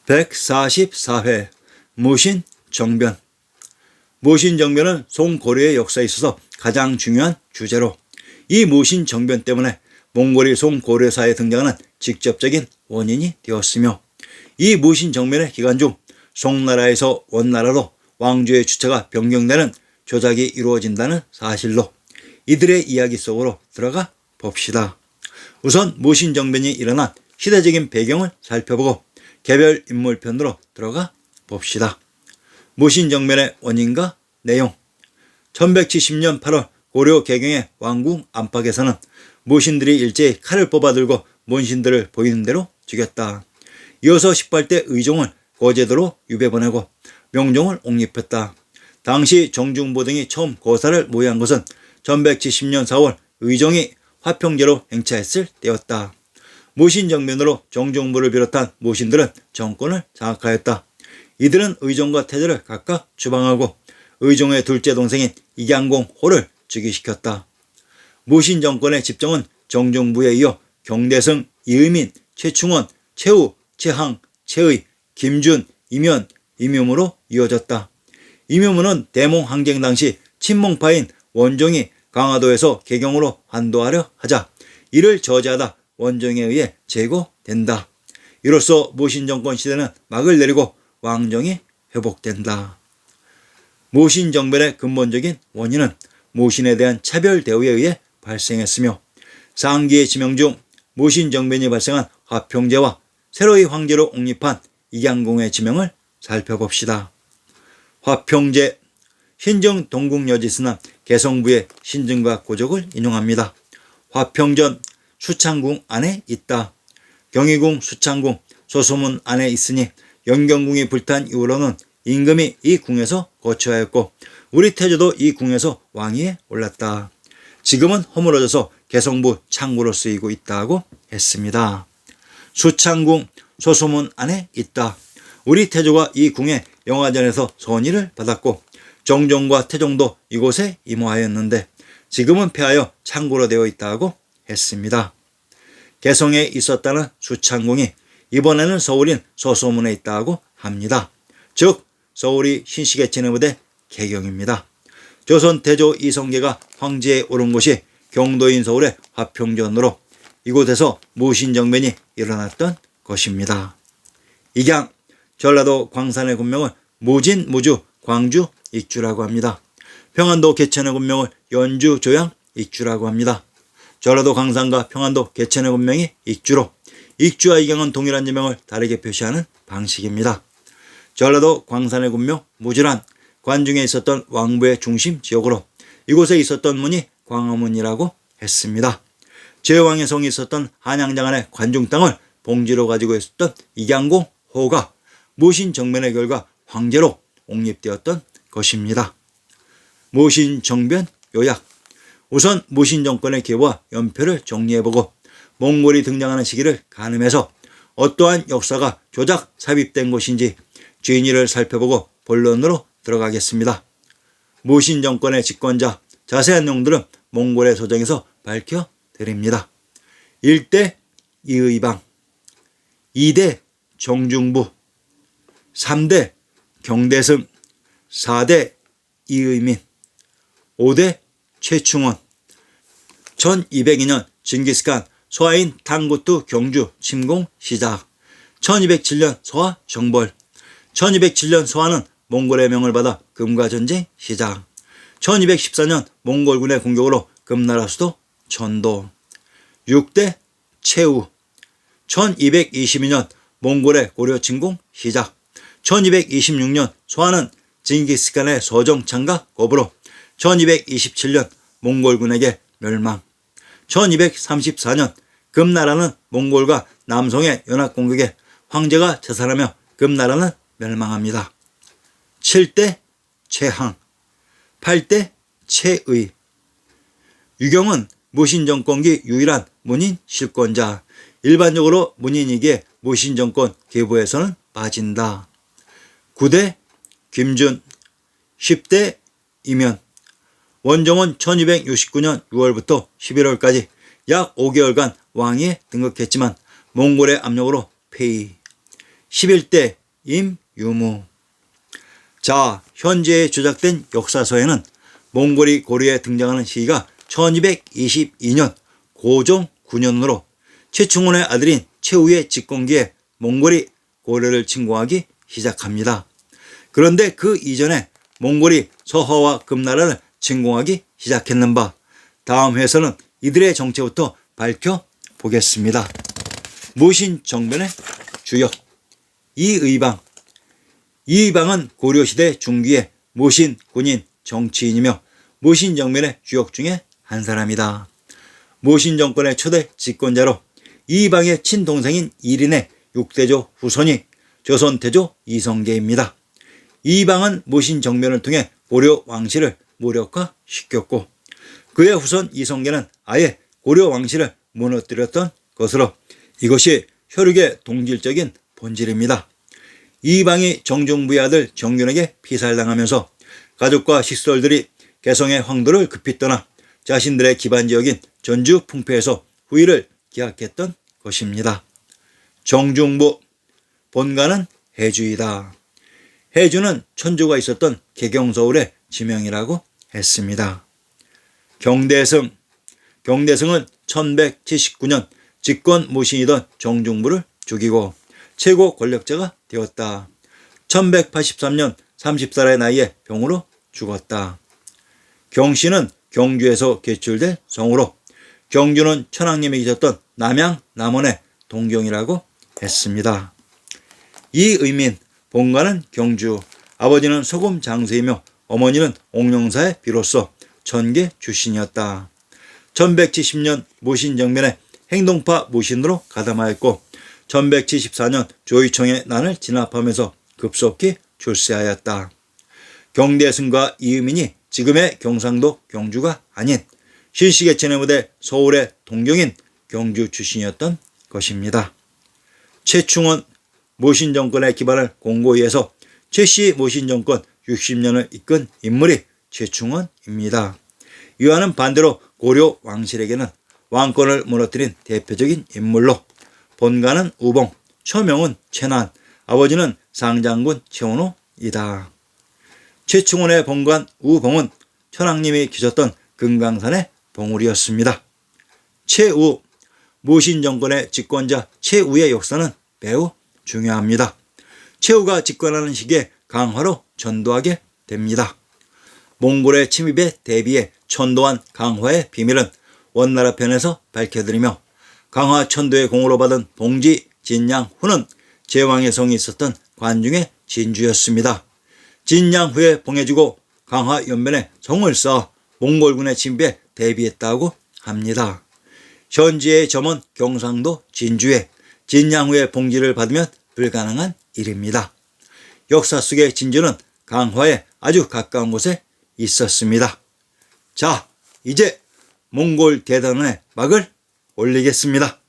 144회 모신정변. 모신정변은 송고려의 역사에 있어서 가장 중요한 주제로, 이 모신정변 때문에 몽골이 송고려사에 등장하는 직접적인 원인이 되었으며, 이 모신정변의 기간 중 송나라에서 원나라로 왕조의 주체가 변경되는 조작이 이루어진다는 사실로 이들의 이야기 속으로 들어가 봅시다. 우선 모신정변이 일어난 시대적인 배경을 살펴보고 개별 인물편으로 들어가 봅시다. 모신정변의 원인과 내용. 1170년 8월 고려 개경의 왕궁 안팎에서는 모신들이 일제히 칼을 뽑아들고 문신들을 보이는 대로 죽였다. 이어서 18대 의종을 거제도로 유배 보내고 명종을 옹립했다. 당시 정중부 등이 처음 고사를 모의한 것은 1170년 4월 의종이 화평제로 행차했을 때였다. 모신정변으로 정중부를 비롯한 모신들은 정권을 장악하였다. 이들은 의종과 태조를 각각 추방하고 의종의 둘째 동생인 이양공호를 즉위시켰다. 모신정권의 집정은 정중부에 이어 경대승, 이의민, 최충원, 최우, 최항, 최의, 김준, 임현, 임유무로 이어졌다. 임유무는 대몽 항쟁 당시 친몽파인 원종이 강화도에서 개경으로 환도하려 하자 이를 저지하다 원종에 의해 제거된다. 이로써 모신정권 시대는 막을 내리고 왕정이 회복된다. 모신정변의 근본적인 원인은 모신에 대한 차별 대우에 의해 발생했으며, 상기의 지명 중 모신정변이 발생한 화평제와 새로이 황제로 옹립한 이양공의 지명을 살펴봅시다. 화평제. 신정 동국여지스남 개성부의 신증과 고적을 인용합니다. 화평전 수창궁 안에 있다. 경희궁, 수창궁, 소소문 안에 있으니 영경궁이 불탄 이후로는 임금이 이 궁에서 거처하였고 우리 태조도 이 궁에서 왕위에 올랐다. 지금은 허물어져서 개성부 창구로 쓰이고 있다고 했습니다. 수창궁, 소소문 안에 있다. 우리 태조가 이 궁의 영화전에서 선의를 받았고 정종과 태종도 이곳에 임호하였는데 지금은 폐하여 창고로 되어 있다고 했습니다. 개성에 있었다는 수창궁이 이번에는 서울인 소소문에 있다고 합니다. 즉 서울이 신시계천의무대 개경입니다. 조선 태조 이성계가 황제에 오른 곳이 경도인 서울의 화평전으로 이곳에서 모신정변이 일어났던 것입니다. 익양. 전라도 광산의 군명을 모진, 무주, 광주, 익주라고 합니다. 평안도 개천의 군명을 연주, 조양, 익주라고 합니다. 전라도 광산과 평안도 개천의 군명이 익주로 익주와 익양은 동일한 지명을 다르게 표시하는 방식입니다. 전라도 광산의 군명 무주란 관중에 있었던 왕부의 중심 지역으로 이곳에 있었던 문이 광화문이라고 했습니다. 제왕의 성이 있었던 한양장안의 관중 땅을 봉지로 가지고 있었던 이양공호가 모신정변의 결과 황제로 옹립되었던 것입니다. 모신정변 요약. 우선 모신정권의 계보와 연표를 정리해보고 몽골이 등장하는 시기를 가늠해서 어떠한 역사가 조작, 삽입된 것인지 진위를 살펴보고 본론으로 들어가겠습니다. 모신정권의 집권자, 자세한 내용들은 몽골의 소정에서 밝혀드립니다. 1대 이의방, 2대 정중부, 3대 경대승, 4대 이의민, 5대 최충원. 1202년 징기스칸 소하인 탕구투 경주 침공 시작. 1207년 소하 정벌. 1207년 소하는 몽골의 명을 받아 금과 전쟁 시작. 1214년 몽골군의 공격으로 금나라 수도 전도. 6대 최우. 1222년 몽골의 고려 침공 시작. 1226년 소하는 징기스칸의 서정 장각 거부로 1227년 몽골군에게 멸망. 1234년 금나라는 몽골과 남송의 연합공격에 황제가 자살하며 금나라는 멸망합니다. 7대 최항, 8대 최의. 유경은 모신정권기 유일한 문인 실권자. 일반적으로 문인이기에 모신정권 계보에서는 빠진다. 9대 김준, 10대 임현. 원종은 1269년 6월부터 11월까지 약 5개월간 왕위에 등극했지만 몽골의 압력으로 폐위. 11대 임유무. 자, 현재 조작된 역사서에는 몽골이 고려에 등장하는 시기가 1222년 고종 9년으로 최충원의 아들인 최우의 집권기에 몽골이 고려를 침공하기 시작합니다. 그런데 그 이전에 몽골이 서허와 금나라를 침공하기 시작했는바 다음 회에서는 이들의 정체부터 밝혀보겠습니다. 무신정변의 주역 이의방. 이의방은 고려시대 중기의 무신, 군인, 정치인이며 무신정변의 주역 중에 한 사람이다. 무신정권의 초대 집권자로 이의방의 친동생인 이린의 6대조 후손이 조선태조 이성계입니다. 이의방은 무신정변을 통해 고려 왕실을 무력화시켰고 그의 후손 이성계는 아예 고려 왕실을 무너뜨렸던 것으로 이것이 혈육의 동질적인 본질입니다. 이의방이 정중부의 아들 정균에게 피살당하면서 가족과 식솔들이 개성의 황도를 급히 떠나 자신들의 기반지역인 전주 풍패에서 후위를 기약했던 것입니다. 정중부 본가는 해주이다. 해주는 천주가 있었던 개경서울의 지명이라고 했습니다. 경대승. 경대승은 1179년 집권 무신이던 정중부를 죽이고 최고 권력자가 되었다. 1183년 30살의 나이에 병으로 죽었다. 경씨는 경주에서 개출된 성으로 경주는 천황님이 계셨던 남양 남원의 동경이라고 했습니다. 이의민 본가는 경주, 아버지는 소금 장수이며 어머니는 옥룡사의 비로소 천계 출신이었다. 1170년 무신정변에 행동파 무신으로 가담하였고 1174년 조이청의 난을 진압하면서 급속히 출세하였다. 경대승과 이의민이 지금의 경상도 경주가 아닌 실시개천의 무대 서울의 동경인 경주 출신이었던 것입니다. 최충원 무신정권의 기반을 공고히 해서 최씨 무신정권 60년을 이끈 인물이 최충원입니다. 이와는 반대로 고려 왕실에게는 왕권을 무너뜨린 대표적인 인물로 본가는 우봉, 처명은 최난, 아버지는 상장군 최원호이다. 최충원의 본관 우봉은 천황님이 계셨던 금강산의 봉우리였습니다. 최우, 무신정권의 집권자 최우의 역사는 매우 중요합니다. 최우가 집권하는 시기에 강화로 전도하게 됩니다. 몽골의 침입에 대비해 천도한 강화의 비밀은 원나라 편에서 밝혀드리며 강화 천도의 공으로 받은 봉지 진양후는 제왕의 성이 있었던 관중의 진주였습니다. 진양후에 봉해주고 강화 연변에 성을 쌓아 몽골군의 침입에 대비했다고 합니다. 현지의 점은 경상도 진주에 진양후의 봉지를 받으면 불가능한 일입니다. 역사 속의 진주는 강화에 아주 가까운 곳에 있었습니다. 자, 이제 몽골 대단원의 막을 올리겠습니다.